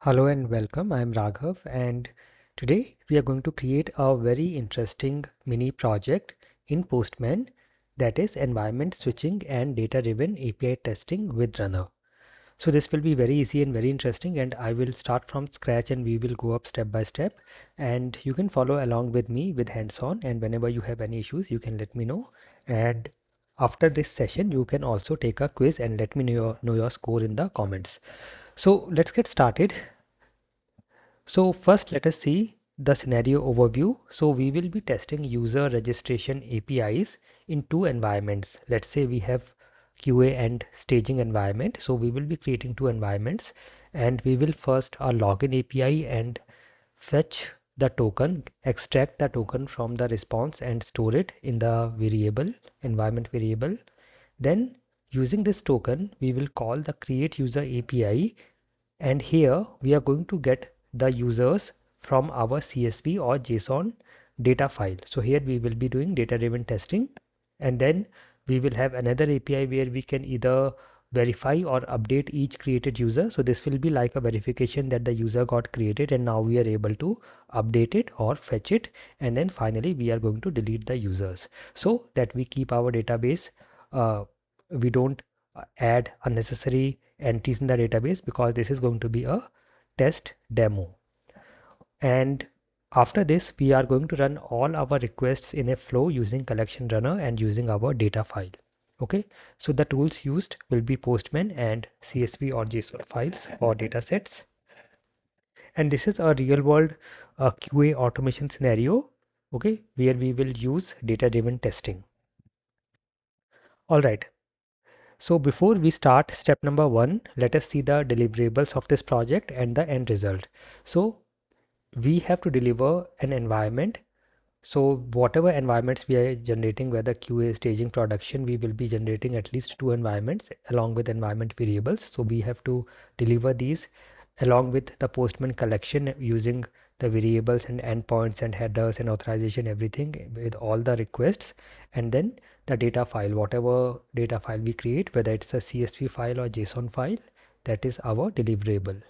Hello and welcome. I am Raghav, and today we are going to create a very interesting mini project in Postman, that is environment switching and data-driven API testing with Runner. So this will be very easy and very interesting, and I will start from scratch and we will go up step by step, and you can follow along with me with hands-on, and whenever you have any issues you can let me know. And after this session you can also take a quiz and let me know your score in the comments. So let's get started. So first let us see the scenario overview. So we will be testing user registration APIs in two environments. Let's say we have QA and staging environment. So we will be creating two environments, and we will first our login API and fetch the token, extract the token from the response and store it in the variable, environment variable. Then using this token, we will call the create user API, and here we are going to get the users from our CSV or JSON data file. So here we will be doing data driven testing, and then we will have another API where we can either verify or update each created user. So this will be like a verification that the user got created and now we are able to update it or fetch it, and then finally we are going to delete the users so that we keep our database, we don't add unnecessary entries in the database, because this is going to be a test demo. And after this we are going to run all our requests in a flow using collection runner and using our data file. Okay, so the tools used will be Postman and CSV or JSON files or datasets. And this is a real world QA automation scenario, okay, where we will use data driven testing. All right. So before we start step number 1, let us see the deliverables of this project and the end result. So we have to deliver an environment. So whatever environments we are generating, whether QA, staging, production, we will be generating at least 2 environments along with environment variables. So we have to deliver these along with the Postman collection using the variables and endpoints and headers and authorization, everything with all the requests, and then the data file, whatever data file we create, whether it's a CSV file or JSON file, that is our deliverable.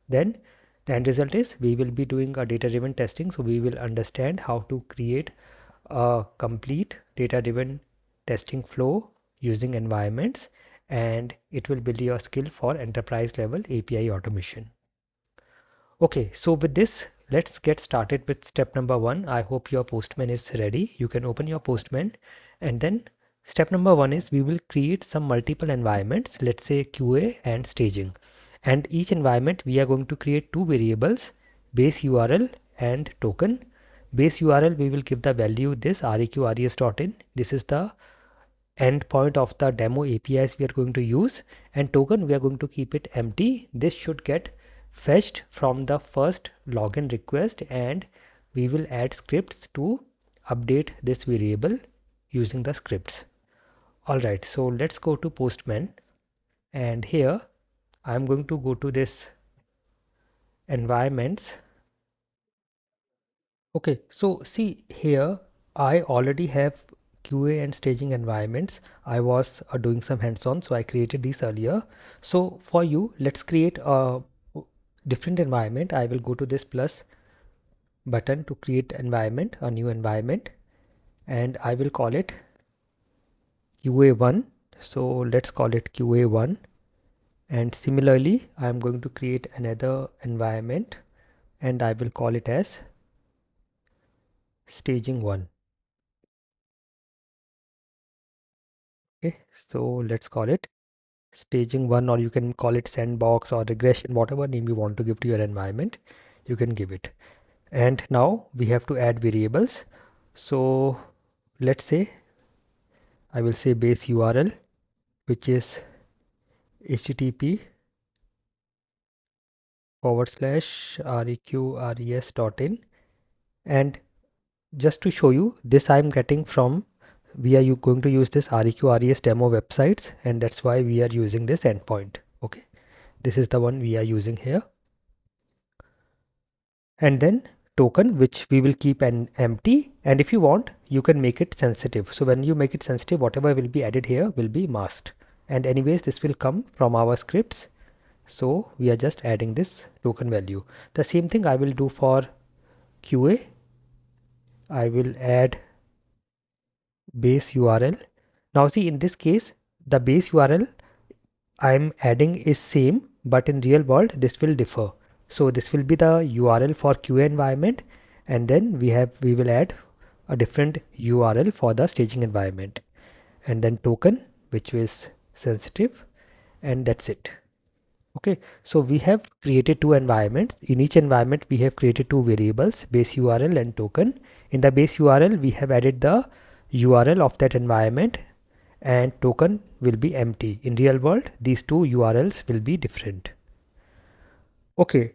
Then the end result is we will be doing a data driven testing. So we will understand how to create a complete data driven testing flow using environments, and it will build your skill for enterprise level API automation. Okay, so with this, let's get started with step number 1. I hope your Postman is ready. You can open your Postman, and then step number 1 is we will create some multiple environments, let's say QA and staging. And each environment we are going to create two variables, base URL and token. Base URL we will give the value this reqres.in. This is the endpoint of the demo APIs we are going to use, and token we are going to keep it empty. This should get fetched from the first login request, and we will add scripts to update this variable using the scripts. Alright, so let's go to Postman, and here I'm going to go to this environments. Okay, so see here I already have QA and staging environments. I was doing some hands-on, so I created these earlier. So for you, let's create a different environment. I will go to this plus button to create environment, a new environment, and I will call it QA1. So let's call it QA1, and similarly I am going to create another environment and I will call it as staging 1. Okay, so let's call it staging 1, or you can call it sandbox or regression, whatever name you want to give to your environment, you can give it. And now we have to add variables. So let's say I will say base URL, which is http://reqres.in. And just to show you, this I'm getting from, we are going to use this reqres demo websites, and that's why we are using this endpoint. Okay, this is the one we are using here. And then token, which we will keep an empty, and if you want you can make it sensitive. So when you make it sensitive, whatever will be added here will be masked, and anyways this will come from our scripts. So we are just adding this token value. The same thing I will do for QA. I will add base URL. Now see, in this case, the base URL I'm adding is same, but in real world this will differ. So this will be the URL for QA environment, and then we will add a different URL for the staging environment, and then token, which is sensitive, and that's it. Okay, so we have created two environments. In each environment we have created two variables, base URL and token. In the base URL we have added the URL of that environment, and token will be empty. In real world these two URLs will be different. Okay,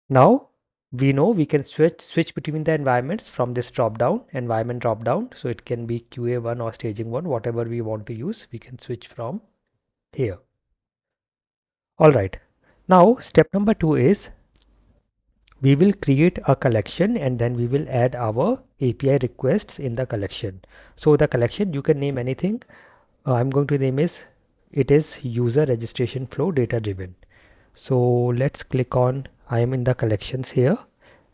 now we know we can switch between the environments from this environment drop down. So it can be QA1 or staging 1, whatever we want to use, we can switch from here. All right, now step number 2 is we will create a collection, and then we will add our API requests in the collection. So the collection you can name anything. I'm going to name it is user registration flow data driven. So let's click on, I am in the collections here,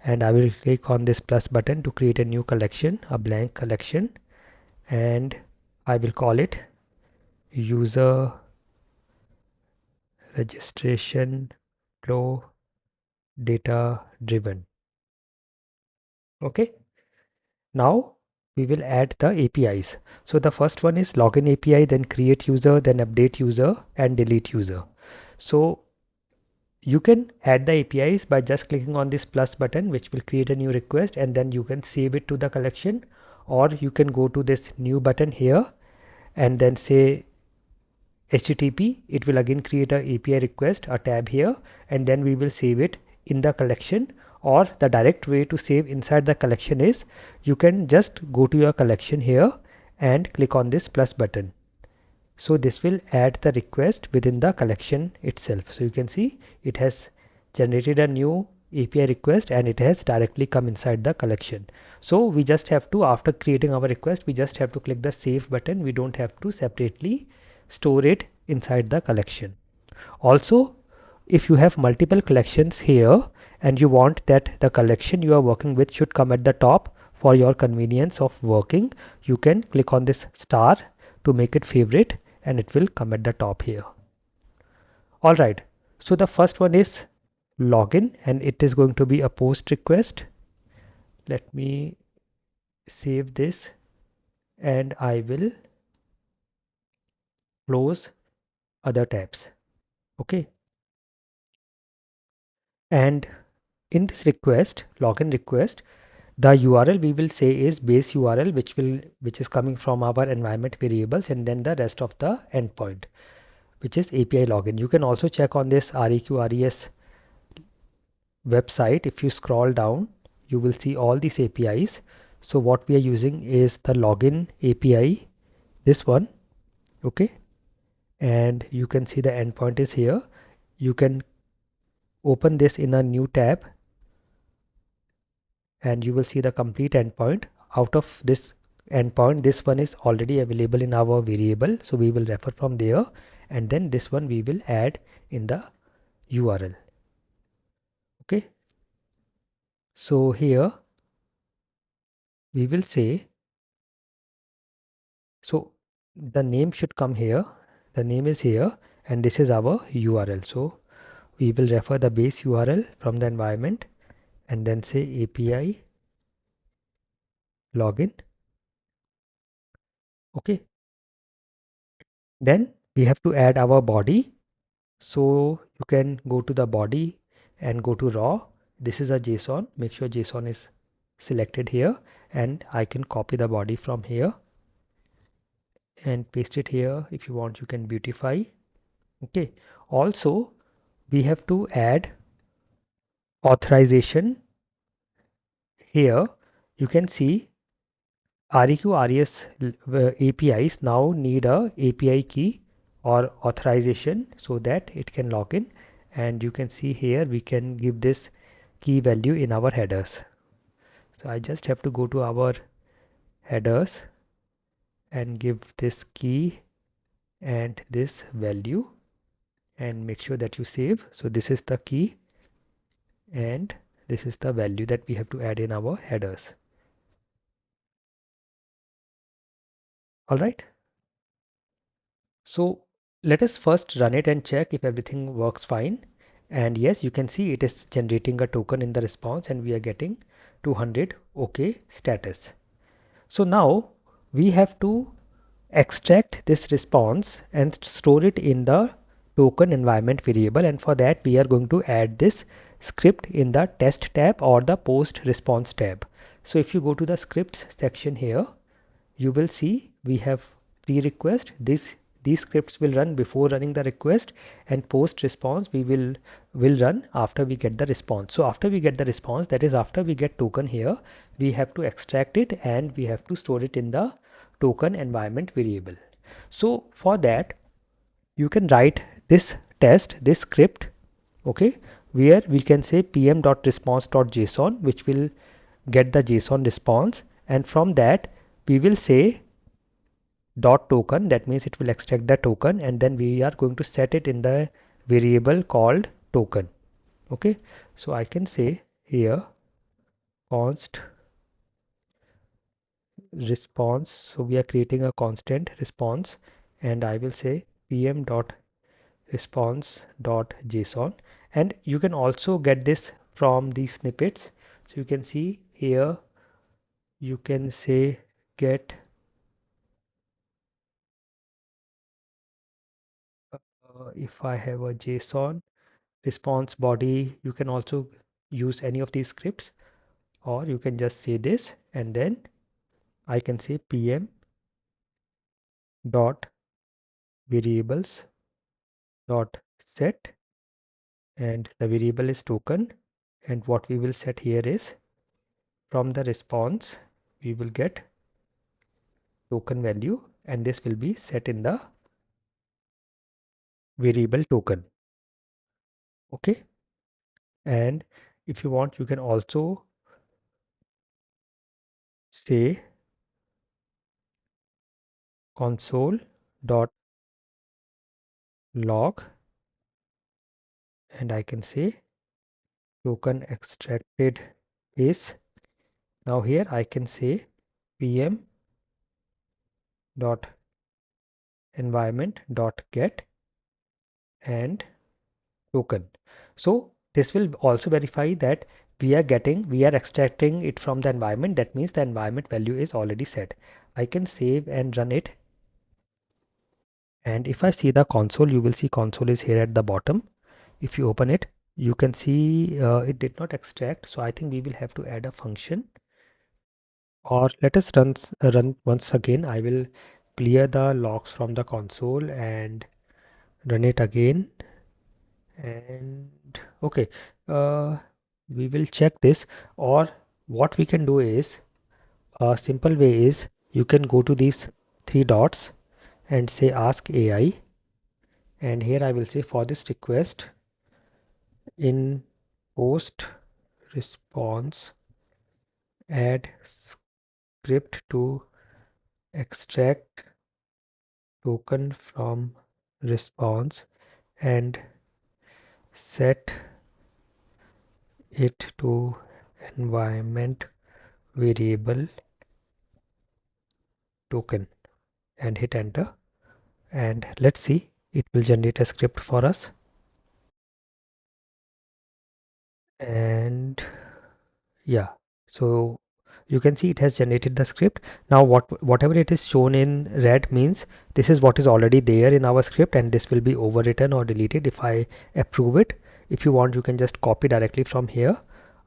and I will click on this plus button to create a new collection, a blank collection, and I will call it user registration flow data driven. Okay, now we will add the APIs. So the first one is login API, then create user, then update user, and delete user. So you can add the APIs by just clicking on this plus button, which will create a new request, and then you can save it to the collection, or you can go to this new button here and then say HTTP. It will again create a API request, a tab here, and then we will save it in the collection. Or the direct way to save inside the collection is you can just go to your collection here and click on this plus button. So this will add the request within the collection itself. So you can see it has generated a new API request, and it has directly come inside the collection. So we just have to, after creating our request, we just have to click the save button. We don't have to separately store it inside the collection. Also, if you have multiple collections here and you want that the collection you are working with should come at the top for your convenience of working, you can click on this star to make it favorite, and it will come at the top here. All right, so the first one is login, and it is going to be a post request. Let me save this, and I will close other tabs. Okay, and in this request, login request, the URL we will say is base URL, which is coming from our environment variables, and then the rest of the endpoint, which is API login. You can also check on this REQ/RES website. If you scroll down, you will see all these APIs. So what we are using is the login API, this one. Okay, and you can see the endpoint is here. You can open this in a new tab, and you will see the complete endpoint. Out of this endpoint, this one is already available in our variable, so we will refer from there, and then this one we will add in the URL. Okay, so here we will say, so the name should come here, the name is here, and this is our URL. So we will refer the base URL from the environment and then say API login. Okay, then we have to add our body. So you can go to the body and go to raw. This is a JSON. Make sure JSON is selected here, and I can copy the body from here and paste it here. If you want, you can beautify. Okay, also we have to add authorization here. You can see REQ/RES APIs now need a API key or authorization so that it can log in, and you can see here we can give this key value in our headers. So I just have to go to our headers and give this key and this value, and make sure that you save. So this is the key and this is the value that we have to add in our headers. All right. So let us first run it and check if everything works fine. And yes, you can see it is generating a token in the response and we are getting 200 OK status. So now we have to extract this response and store it in the token environment variable, and for that we are going to add this script in the test tab or the post response tab. So if you go to the scripts section here, you will see we have pre-request. These scripts will run before running the request, and post response we will run after we get the response. So after we get the response, that is after we get token here, we have to extract it and we have to store it in the token environment variable. So for that you can write this script, okay, where we can say pm.response.json, which will get the JSON response, and from that we will say dot token, that means it will extract the token, and then we are going to set it in the variable called token. Okay, so I can say here const response, so we are creating a constant response, and I will say pm dot response dot json, and you can also get this from these snippets. So you can see here, you can say get if I have a JSON response body, you can also use any of these scripts, or you can just say this, and then I can say pm dot variables dot set, and the variable is token, and what we will set here is from the response we will get token value, and this will be set in the variable token. Okay, and if you want, you can also say console dot log, and I can say token extracted is, now here I can say pm dot environment dot get and token. So this will also verify that we are extracting it from the environment. That means the environment value is already set. I can save and run it, and if I see the console, you will see console is here at the bottom. If you open it, you can see it did not extract, so I think we will have to add a function, or let us run once again. I will clear the logs from the console and run it again, and okay, uh, we will check this. Or what we can do is, a simple way is, you can go to these three dots and say ask AI, and here I will say for this request in post response add script to extract token from response and set it to environment variable token, and hit enter, and let's see, it will generate a script for us. And yeah, so you can see it has generated the script. Now whatever it is shown in red means this is what is already there in our script, and this will be overwritten or deleted if I approve it. If you want, you can just copy directly from here.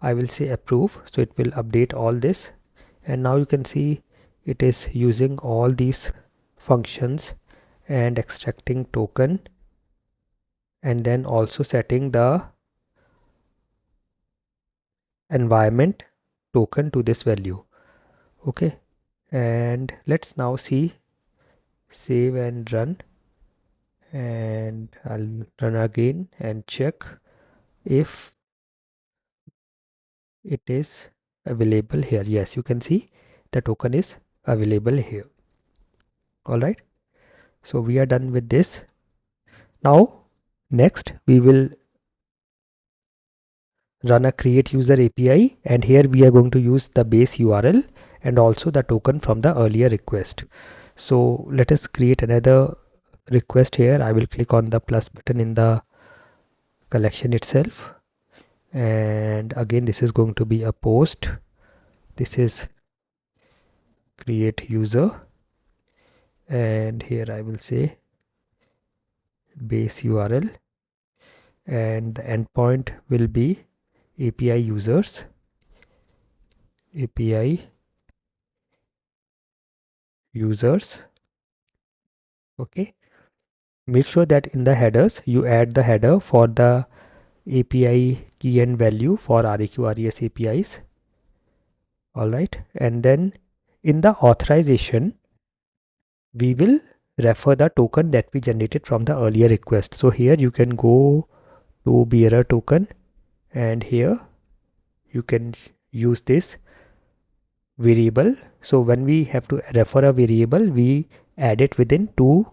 I will say approve, so it will update all this, and now you can see it is using all these functions and extracting token, and then also setting the environment token to this value. Okay, and let's now see, save and run, and I'll run again and check if it is available here. Yes, you can see the token is available here. All right, so we are done with this. Now Next, we will run a create user API, and here we are going to use the base URL and also the token from the earlier request. So let us create another request here. I will click on the plus button in the collection itself, and again this is going to be a post. This is create user, and here I will say base URL, and the endpoint will be API users, API users. Okay, make sure that in the headers you add the header for the API key and value for REQ RES APIs. All right, and then in the authorization we will refer the token that we generated from the earlier request. So here you can go to bearer token, and here you can use this variable. So when we have to refer a variable, we add it within two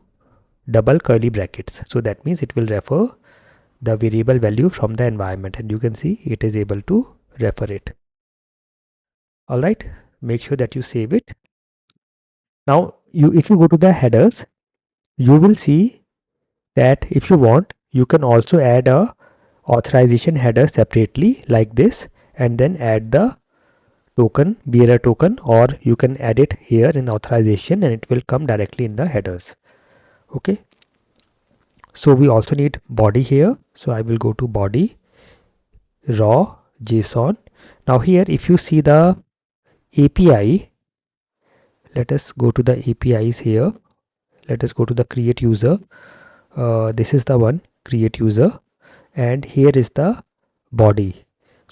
double curly brackets. So that means it will refer the variable value from the environment, and you can see it is able to refer it. All right, make sure that you save it. Now if you go to the headers, you will see that if you want, you can also add a authorization header separately like this, and then add the token, bearer token, or you can add it here in authorization and it will come directly in the headers. Okay, so we also need body here. So I will go to body, raw JSON. Now here if you see the API, let us go to the APIs here. Let us go to the create user. This is the one, create user, and here is the body.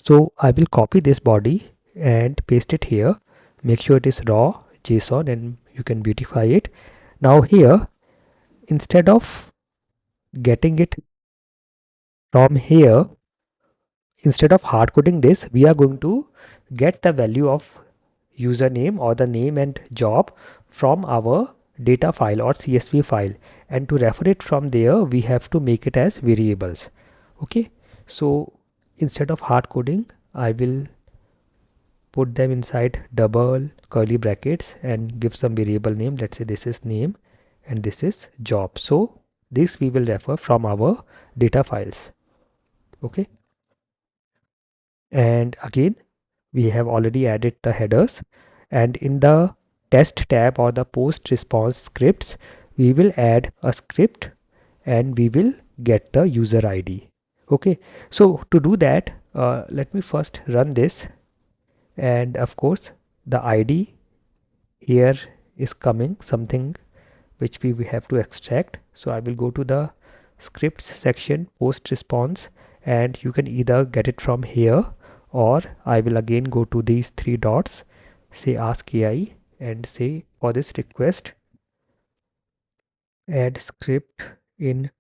So I will copy this body and paste it here. Make sure it is raw JSON and you can beautify it. Now here, instead of getting it from here, instead of hard coding this, we are going to get the value of username or the name and job from our data file or CSV file, and to refer it from there we have to make it as variables. Okay, so instead of hard coding, I will put them inside double curly brackets and give some variable name. Let's say this is name and this is job. So this we will refer from our data files. Okay, and again we have already added the headers, and in the test tab or the post response scripts we will add a script and we will get the user ID. Okay, so to do that, let me first run this, and of course the ID here is coming something which we have to extract. So I will go to the scripts section, post response, and you can either get it from here, or I will again go to these three dots, say ask AI, and say for this request add script in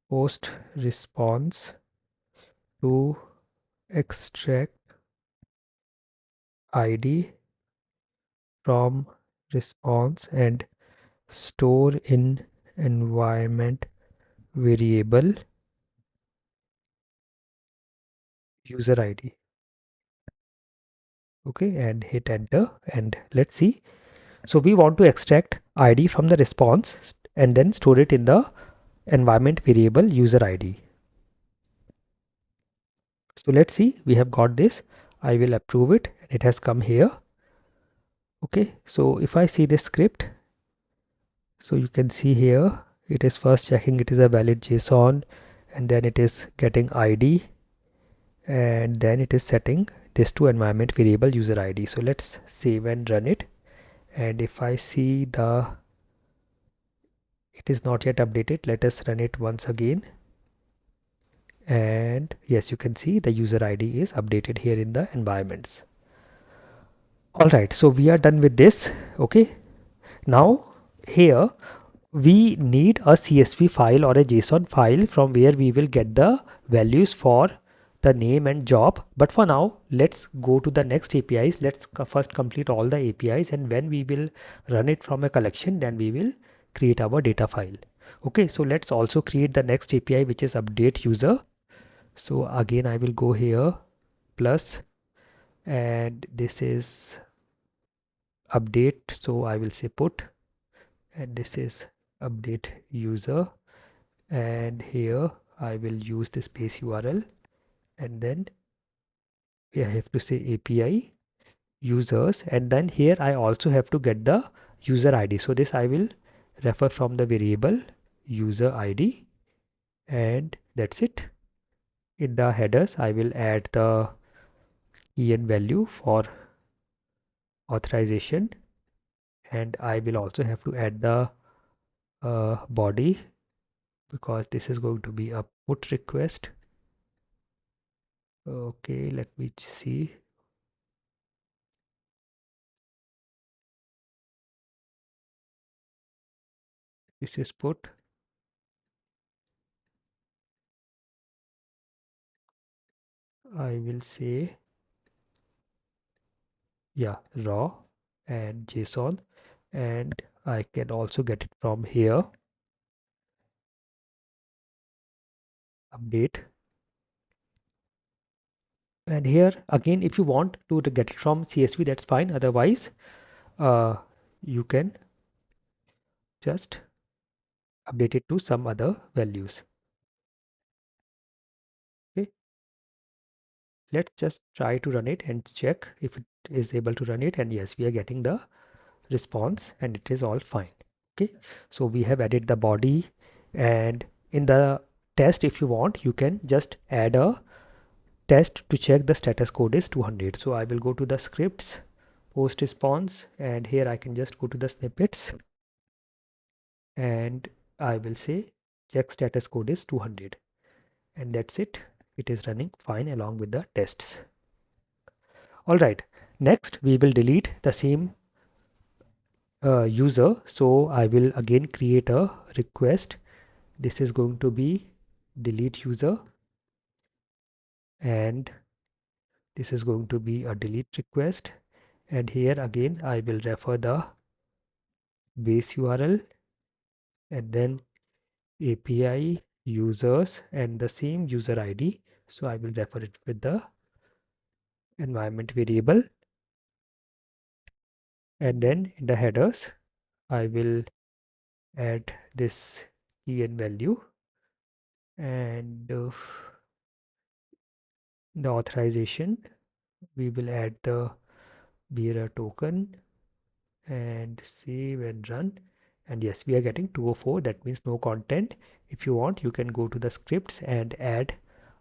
post response to extract ID from response and store in environment variable user ID. Okay, and hit enter, and let's see. So we want to extract ID from the response and then store it in the environment variable user ID. So let's see, we have got this. I will approve it, and it has come here. Okay, so if I see this script, so you can see here it is first checking it is a valid JSON, and then it is getting ID, and then it is setting this to environment variable user ID. So let's save and run it, and if I see it is not yet updated, let us run it once again, and yes, you can see the user ID is updated here in the environments. Alright, so we are done with this. Okay, now here we need a CSV file or a JSON file from where we will get the values for the name and job. But for now, let's go to the next APIs. Let's first complete all the APIs, and when we will run it from a collection, then we will create our data file. Okay, so let's also create the next API, which is update user. So again, I will go here plus, and this is update. So I will say put, and this is update user, and here I will use the space URL, and then I have to say API users, and then here I also have to get the user ID. So this I will refer from the variable user ID, and that's it. In the headers I will add the key and value for authorization, and I will also have to add the body, because this is going to be a put request. Okay, let me see. This is put. I will say, yeah, raw and JSON, and I can also get it from here, update. And here again, if you want to get it from CSV, that's fine. Otherwise, you can just update it to some other values. Okay, let's just try to run it and check if it is able to run it. And yes, we are getting the response and it is all fine. Okay, so we have added the body, and in the test, if you want, you can just add a test to check the status code is 200. So I will go to the scripts, post response, and here I can just go to the snippets, and I will say check status code is 200, and that's it. It is running fine along with the tests. All right, next we will delete the same user. So I will again create a request. This is going to be delete user, and this is going to be a delete request, and here again I will refer the base URL, and then API users and the same user ID. So I will refer it with the environment variable, and then in the headers I will add this key and value, and the authorization we will add the bearer token, and save and run. And yes, we are getting 204. That means no content. If you want, you can go to the scripts and add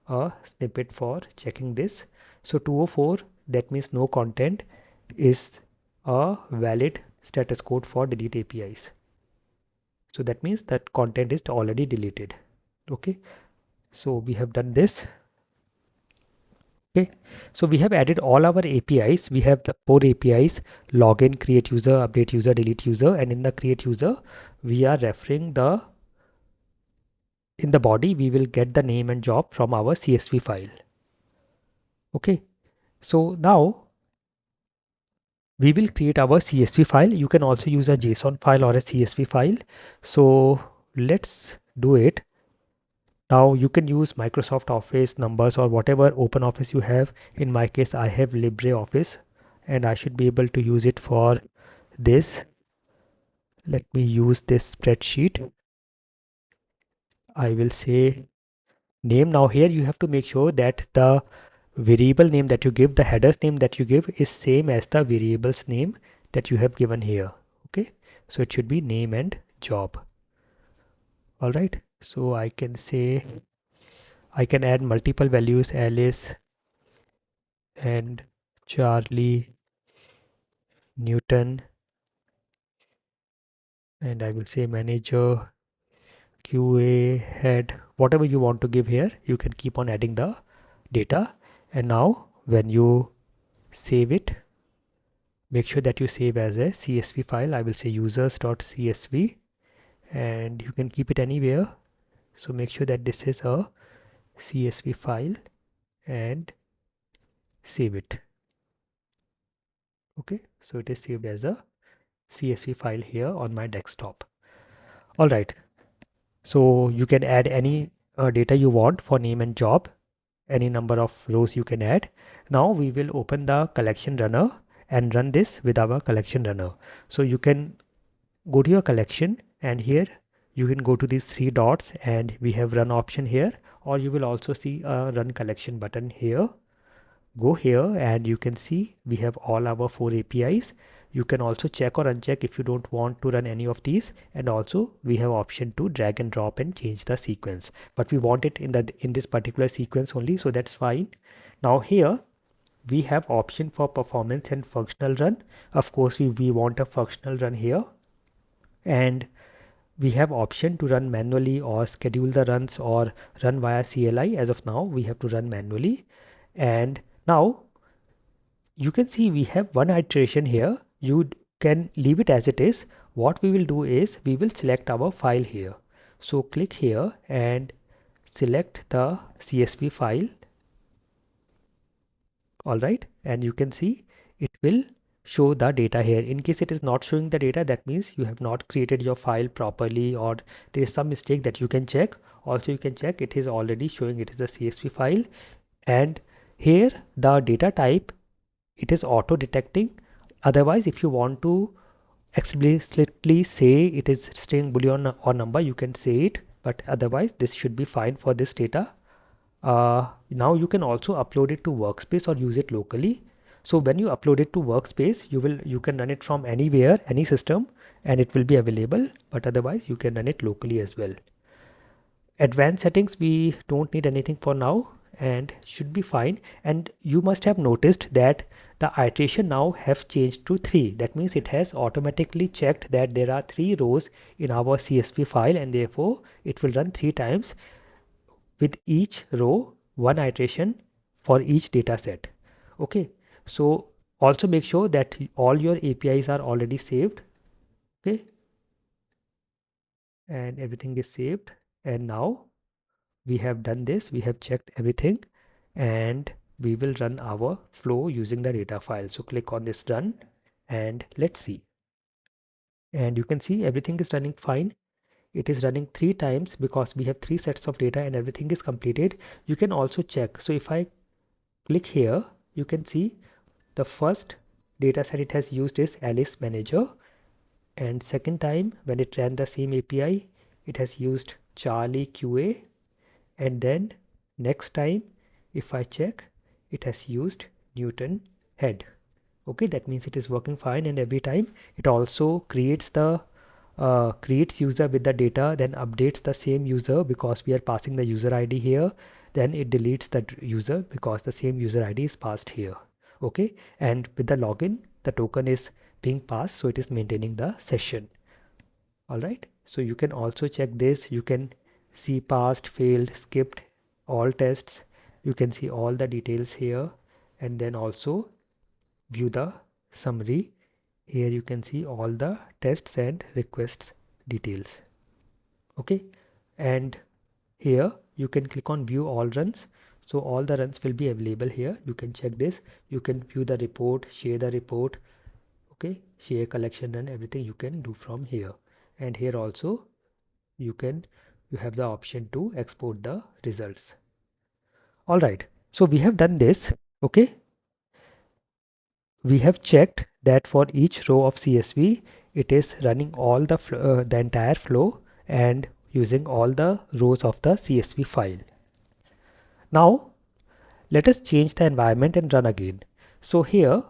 a snippet for checking this. So 204, that means no content, is a valid status code for delete APIs. So that means that content is already deleted. Okay, so we have done this. Okay, so we have added all our APIs. We have the 4 APIs: login, create user, update user, delete user, and in the create user, we are referring the, in the body, we will get the name and job from our CSV file. Okay, so now we will create our CSV file. You can also use a JSON file or a CSV file. So let's do it. Now you can use Microsoft Office, Numbers, or whatever open office you have. In my case, I have LibreOffice, and I should be able to use it for this. Let me use this spreadsheet. I will say name. Now here you have to make sure that the variable name that you give, the headers name that you give, is same as the variables name that you have given here. Okay, so it should be name and job. All right, so I can say I can add multiple values: Alice and Charlie, Newton, and I will say manager, QA, head, whatever you want to give here. You can keep on adding the data. And now when you save it, make sure that you save as a CSV file. I will say users.csv, and you can keep it anywhere. So make sure that this is a CSV file and save it. Okay, so it is saved as a CSV file here on my desktop. All right. So you can add any data you want for name and job, any number of rows you can add. Now we will open the collection runner and run this with our collection runner. So you can go to your collection, and here you can go to these three dots and we have run option here, or you will also see a run collection button here. Go here and you can see we have all our 4 APIs. You can also check or uncheck if you don't want to run any of these, and also we have option to drag and drop and change the sequence, but we want it in this particular sequence only, so that's fine. Now here we have option for performance and functional run. Of course we want a functional run here, and we have option to run manually or schedule the runs or run via CLI. As of now we have to run manually, and now you can see we have one iteration here. You can leave it as it is. What we will do is we will select our file here. So click here and select the CSV file. All right, and you can see it will show the data here. In case it is not showing the data, that means you have not created your file properly, or there is some mistake that you can check. Also you can check it is already showing it is a CSV file, and here the data type, it is auto detecting. Otherwise if you want to explicitly say it is string, boolean or number, you can say it, but otherwise this should be fine for this data. Now you can also upload it to workspace or use it locally. So when you upload it to workspace, you can run it from anywhere, any system, and it will be available, but otherwise you can run it locally as well. Advanced settings, we don't need anything for now and should be fine. And you must have noticed that the iteration now have changed to 3. That means it has automatically checked that there are 3 rows in our CSV file, and therefore it will run 3 times with each row, one iteration for each data set. Okay, so also make sure that all your APIs are already saved. Okay, and everything is saved, and now we have done this, we have checked everything, and we will run our flow using the data file. So click on this run and let's see, and you can see everything is running fine. It is running 3 times because we have 3 sets of data and everything is completed. You can also check. So if I click here, you can see the first data set it has used is Alice Manager, and second time when it ran the same API, it has used Charlie QA, and then next time if I check, it has used Newton Head. Okay, that means it is working fine, and every time it also creates user with the data, then updates the same user because we are passing the user ID here, then it deletes the user because the same user ID is passed here. Okay, and with the login the token is being passed, so it is maintaining the session. All right, so you can also check this. You can see passed, failed, skipped, all tests. You can see all the details here, and then also view the summary. Here you can see all the tests and requests details. Okay, and here you can click on view all runs, so all the runs will be available here. You can check this, you can view the report, share the report. Okay, share collection and everything you can do from here. And here also you have the option to export the results. All right, so we have done this. Okay, we have checked that for each row of CSV it is running all the entire flow and using all the rows of the CSV file. Now let us change the environment and run again. So here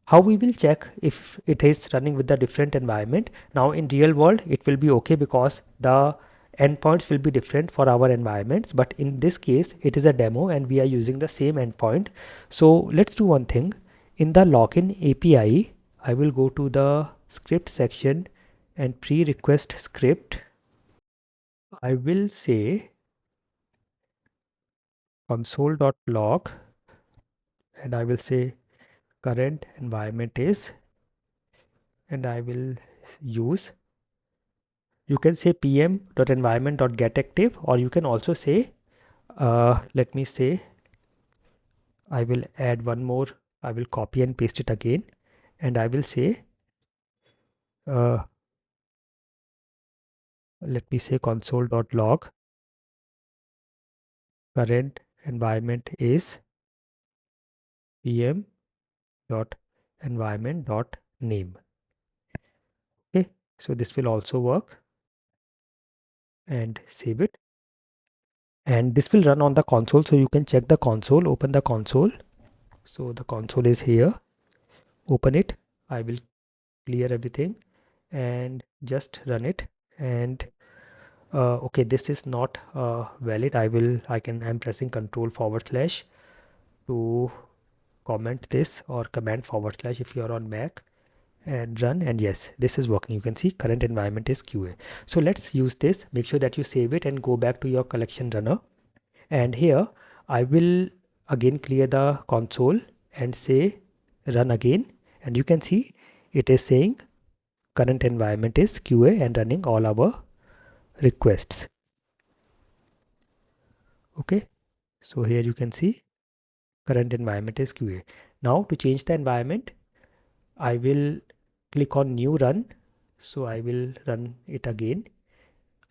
how we will check if it is running with the different environment. Now in real world it will be okay because the endpoints will be different for our environments, but in this case it is a demo and we are using the same endpoint. So let's do one thing. In the login API, I will go to the script section and pre-request script. I will say console.log, and I will say current environment is, and I will use, you can say pm.environment.getActive, or you can also say let me say I will add one more. I will copy and paste it again, and I will say let me say console.log current environment is pm.environment.name. Okay, so this will also work, and save it. And this will run on the console, so you can check the console. Open the console. So the console is here. Open it. I will clear everything and just run it. And okay, this is not valid. I'm pressing control// to comment this, or command/ if you are on Mac, and run. And yes, this is working. You can see current environment is QA. So let's use this. Make sure that you save it and go back to your collection runner. And here I will again clear the console and say run again. And you can see it is saying current environment is QA and running all our requests. Okay, so here you can see current environment is QA. Now to change the environment, I will click on new run. So I will run it again.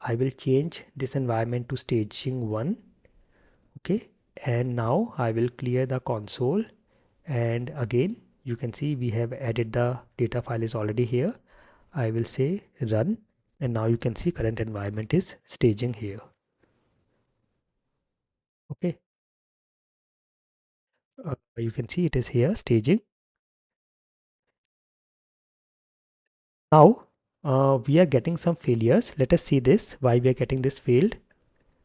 I will change this environment to staging 1. Okay, and now I will clear the console, and again you can see we have added the data file is already here. I will say run, and now you can see current environment is staging here. Okay, you can see it is here staging. Now we are getting some failures. Let us see this, why we are getting this failed.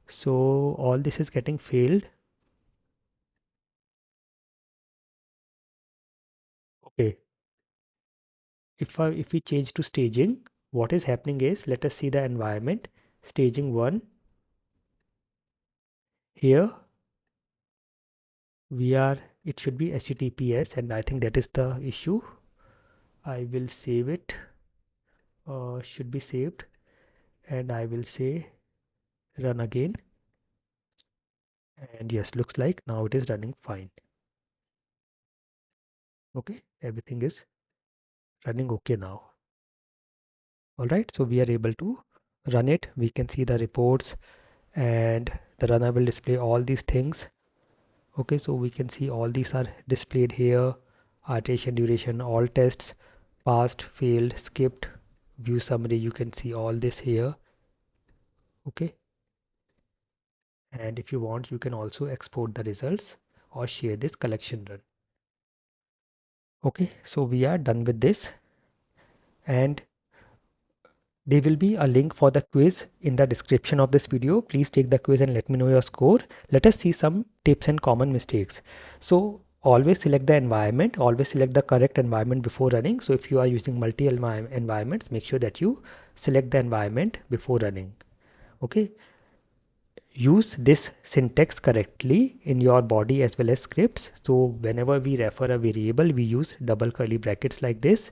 So all this is getting failed. Okay, if we change to staging, what is happening is, let us see the environment. Staging 1, here it should be HTTPS, and I think that is the issue. I will save it, should be saved, and I will say run again. And yes, looks like now it is running fine. Okay, everything is running okay now. All right, so we are able to run it. We can see the reports, and the runner will display all these things. Okay, so we can see all these are displayed here: iteration, duration, all tests, passed, failed, skipped, view summary. You can see all this here. Okay, and if you want, you can also export the results or share this collection run. Okay, so we are done with this, and there will be a link for the quiz in the description of this video. Please take the quiz and let me know your score. Let us see some tips and common mistakes. So always select the environment, always select the correct environment before running. So if you are using multi environments, make sure that you select the environment before running. Okay. Use this syntax correctly in your body as well as scripts. So whenever we refer a variable, we use double curly brackets like this.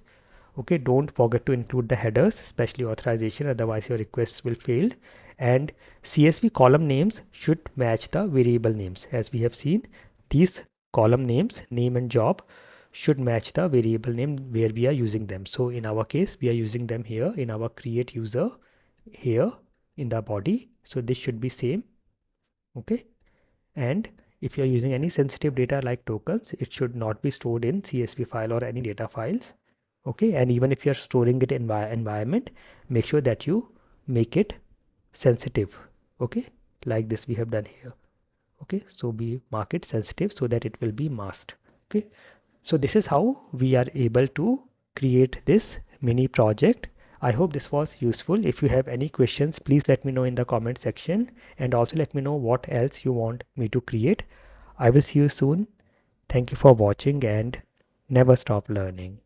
Okay, don't forget to include the headers, especially authorization, otherwise your requests will fail. And CSV column names should match the variable names. As we have seen, these column names, name and job, should match the variable name where we are using them. So in our case, we are using them here in our create user, here in the body. So this should be same. Okay, and if you are using any sensitive data like tokens, it should not be stored in CSV file or any data files. Okay, and even if you are storing it in environment, make sure that you make it sensitive. Okay, like this we have done here. Okay, so we mark it sensitive so that it will be masked. Okay, so this is how we are able to create this mini project. I hope this was useful. If you have any questions, please let me know in the comment section, and also let me know what else you want me to create. I will see you soon. Thank you for watching, and never stop learning.